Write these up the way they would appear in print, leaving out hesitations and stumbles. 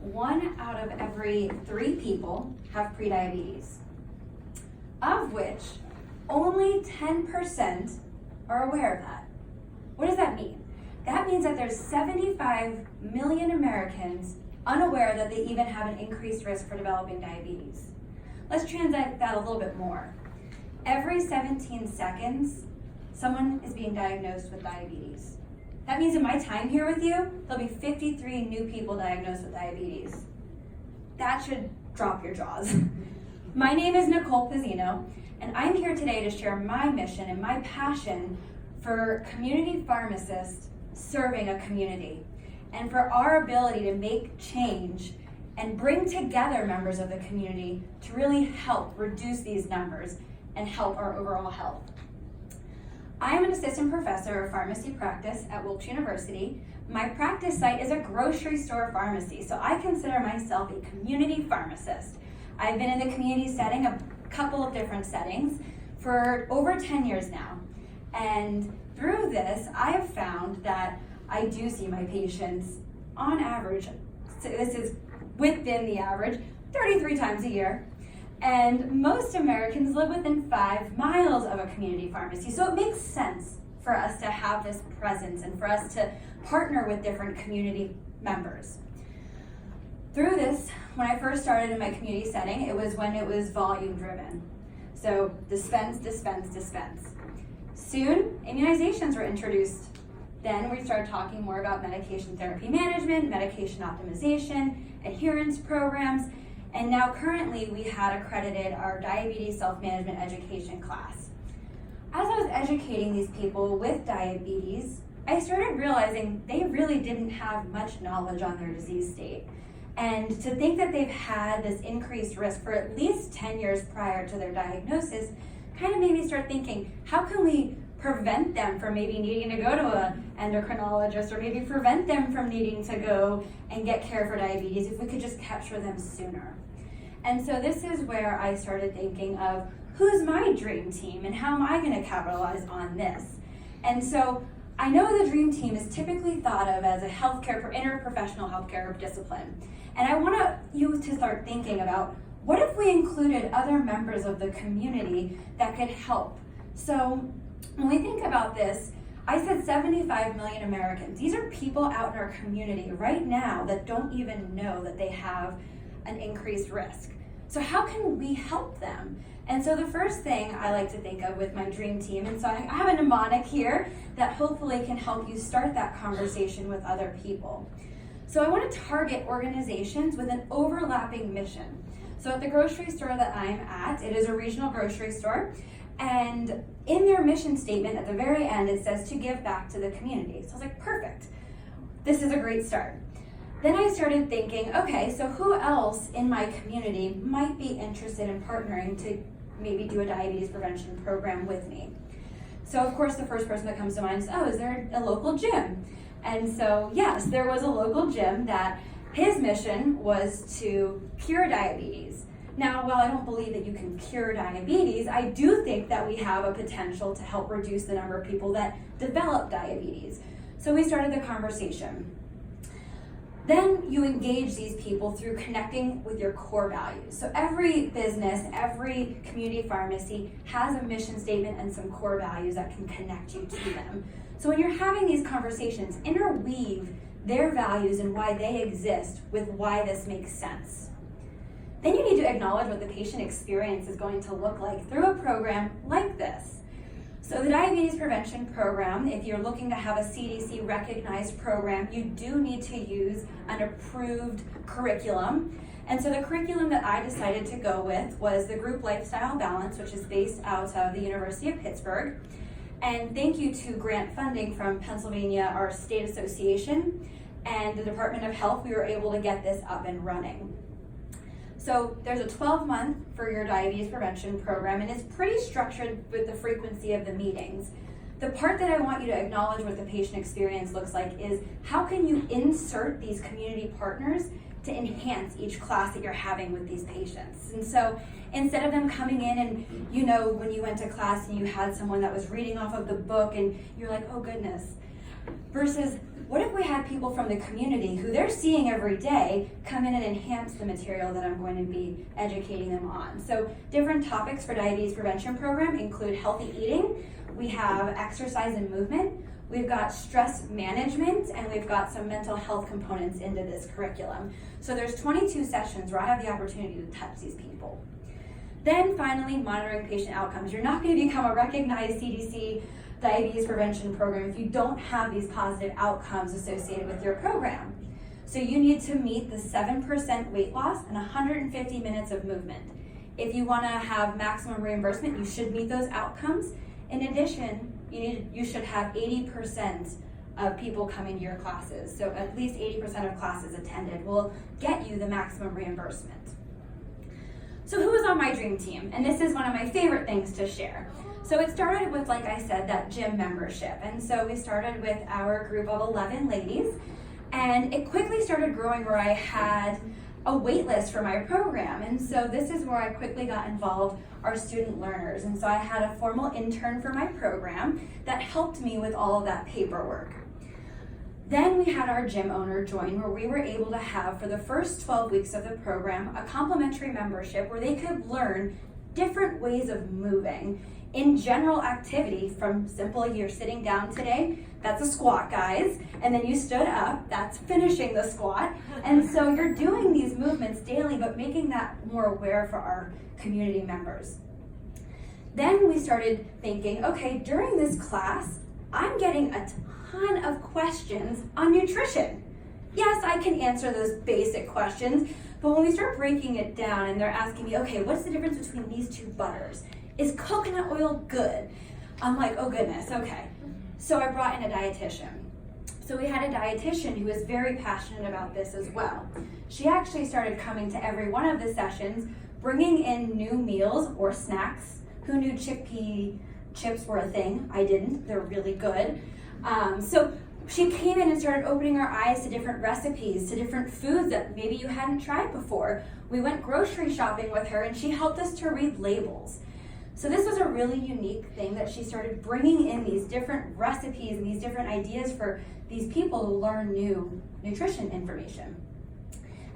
1 out of every 3 people have prediabetes, of which only 10% are aware of that. What does that mean? That means that there's 75 million Americans unaware that they even have an increased risk for developing diabetes. Let's translate that a little bit more. Every 17 seconds, someone is being diagnosed with diabetes. That means in my time here with you, there'll be 53 new people diagnosed with diabetes. That should drop your jaws. My name is Nicole Pizzino, and I'm here today to share my mission and my passion for community pharmacists serving a community, and for our ability to make change and bring together members of the community to really help reduce these numbers and help our overall health. I am an assistant professor of pharmacy practice at Wilkes University. My practice site is a grocery store pharmacy, so I consider myself a community pharmacist. I've been in the community setting, a couple of different settings, for over 10 years now. And through this, I have found that I do see my patients on average, so this is within the average, 33 times a year. And most Americans live within 5 miles of a community pharmacy. So it makes sense for us to have this presence and for us to partner with different community members. Through this, when I first started in my community setting, it was when it was volume driven. So dispense, dispense, dispense. Soon, immunizations were introduced. Then we started talking more about medication therapy management, medication optimization, adherence programs, and now currently we had accredited our diabetes self-management education class. As I was educating these people with diabetes, I started realizing they really didn't have much knowledge on their disease state. And to think that they've had this increased risk for at least 10 years prior to their diagnosis kind of made me start thinking, how can we prevent them from maybe needing to go to an endocrinologist, or maybe prevent them from needing to go and get care for diabetes if we could just capture them sooner. And so this is where I started thinking of, who's my dream team and how am I going to capitalize on this? And so I know the dream team is typically thought of as a interprofessional healthcare discipline. And I want you to start thinking about, what if we included other members of the community that could help? So when we think about this, I said 75 million Americans. These are people out in our community right now that don't even know that they have an increased risk. So how can we help them? And so the first thing I like to think of with my dream team, and so I have a mnemonic here that hopefully can help you start that conversation with other people. So I want to target organizations with an overlapping mission. So at the grocery store that I'm at, it is a regional grocery store, and in their mission statement at the very end, it says to give back to the community. So I was like, perfect. This is a great start. Then I started thinking, okay, so who else in my community might be interested in partnering to maybe do a diabetes prevention program with me? So of course, the first person that comes to mind is, is there a local gym? And so yes, there was a local gym that his mission was to cure diabetes. Now, while I don't believe that you can cure diabetes, I do think that we have a potential to help reduce the number of people that develop diabetes. So we started the conversation. Then you engage these people through connecting with your core values. So every business, every community pharmacy has a mission statement and some core values that can connect you to them. So when you're having these conversations, interweave their values and why they exist with why this makes sense. Then you need to acknowledge what the patient experience is going to look like through a program like this. So the Diabetes Prevention Program, if you're looking to have a CDC recognized program, you do need to use an approved curriculum. And so the curriculum that I decided to go with was the Group Lifestyle Balance, which is based out of the University of Pittsburgh. And thank you to grant funding from Pennsylvania, our state association, and the Department of Health, we were able to get this up and running. So there's a 12-month for your diabetes prevention program, and it's pretty structured with the frequency of the meetings. The part that I want you to acknowledge what the patient experience looks like is, how can you insert these community partners to enhance each class that you're having with these patients? And so instead of them coming in and, when you went to class and you had someone that was reading off of the book and you're like, oh goodness, versus what if we had people from the community who they're seeing every day come in and enhance the material that I'm going to be educating them on? So different topics for diabetes prevention program include healthy eating, we have exercise and movement, we've got stress management, and we've got some mental health components into this curriculum. So there's 22 sessions where I have the opportunity to touch these people. Then finally, monitoring patient outcomes. You're not going to become a recognized CDC diabetes prevention program if you don't have these positive outcomes associated with your program. So you need to meet the 7% weight loss and 150 minutes of movement. If you want to have maximum reimbursement, you should meet those outcomes. In addition, you should have 80% of people coming to your classes. So at least 80% of classes attended will get you the maximum reimbursement. So who was on my dream team? And this is one of my favorite things to share. So it started with, like I said, that gym membership. And so we started with our group of 11 ladies, and it quickly started growing where I had a wait list for my program. And so this is where I quickly got involved, our student learners. And so I had a formal intern for my program that helped me with all of that paperwork. Then we had our gym owner join, where we were able to have, for the first 12 weeks of the program, a complimentary membership where they could learn different ways of moving in general activity. From simple, you're sitting down today, that's a squat, guys, and then you stood up, that's finishing the squat. And so you're doing these movements daily, but making that more aware for our community members. Then we started thinking, okay, during this class, I'm getting a ton of questions on nutrition. Yes, I can answer those basic questions, but when we start breaking it down and they're asking me, okay, what's the difference between these two butters? Is coconut oil good? I'm like, oh goodness, okay. So I brought in a dietitian. So we had a dietitian who was very passionate about this as well. She actually started coming to every one of the sessions, bringing in new meals or snacks. Who knew chickpea chips were a thing? I didn't. They're really good. So she came in and started opening our eyes to different recipes, to different foods that maybe you hadn't tried before. We went grocery shopping with her, and she helped us to read labels. So this was a really unique thing, that she started bringing in these different recipes and these different ideas for these people to learn new nutrition information.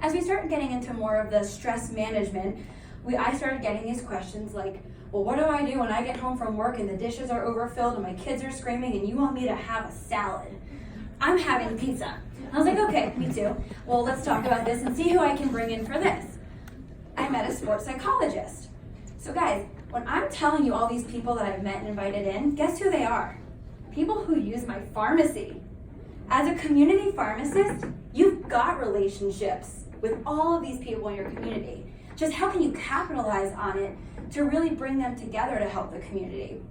As we started getting into more of the stress management, I started getting these questions like, well, what do I do when I get home from work and the dishes are overfilled and my kids are screaming and you want me to have a salad? I'm having pizza. I was like, okay, me too. Well, let's talk about this and see who I can bring in for this. I met a sports psychologist. So guys, when I'm telling you all these people that I've met and invited in, guess who they are? People who use my pharmacy. As a community pharmacist, you've got relationships with all of these people in your community. Just how can you capitalize on it to really bring them together to help the community?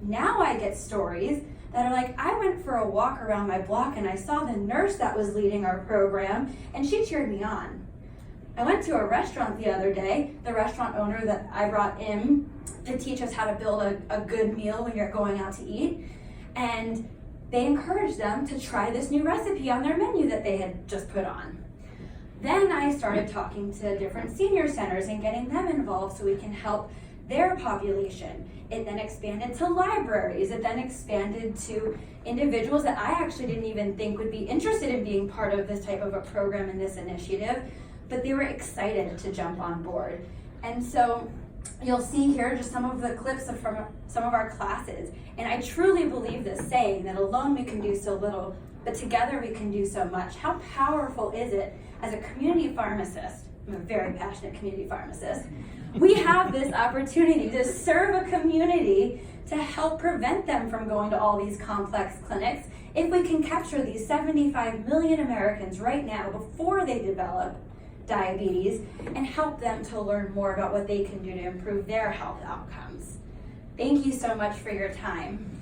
Now I get stories that are like, I went for a walk around my block and I saw the nurse that was leading our program and she cheered me on. I went to a restaurant the other day, the restaurant owner that I brought in to teach us how to build a good meal when you're going out to eat, and they encouraged them to try this new recipe on their menu that they had just put on. Then I started talking to different senior centers and getting them involved so we can help their population. It then expanded to libraries. It then expanded to individuals that I actually didn't even think would be interested in being part of this type of a program and this initiative, but they were excited to jump on board. And so you'll see here just some of the clips from some of our classes. And I truly believe this saying that alone we can do so little, but together we can do so much. How powerful is it as a community pharmacist? I'm a very passionate community pharmacist. We have this opportunity to serve a community to help prevent them from going to all these complex clinics. If we can capture these 75 million Americans right now before they develop diabetes and help them to learn more about what they can do to improve their health outcomes. Thank you so much for your time.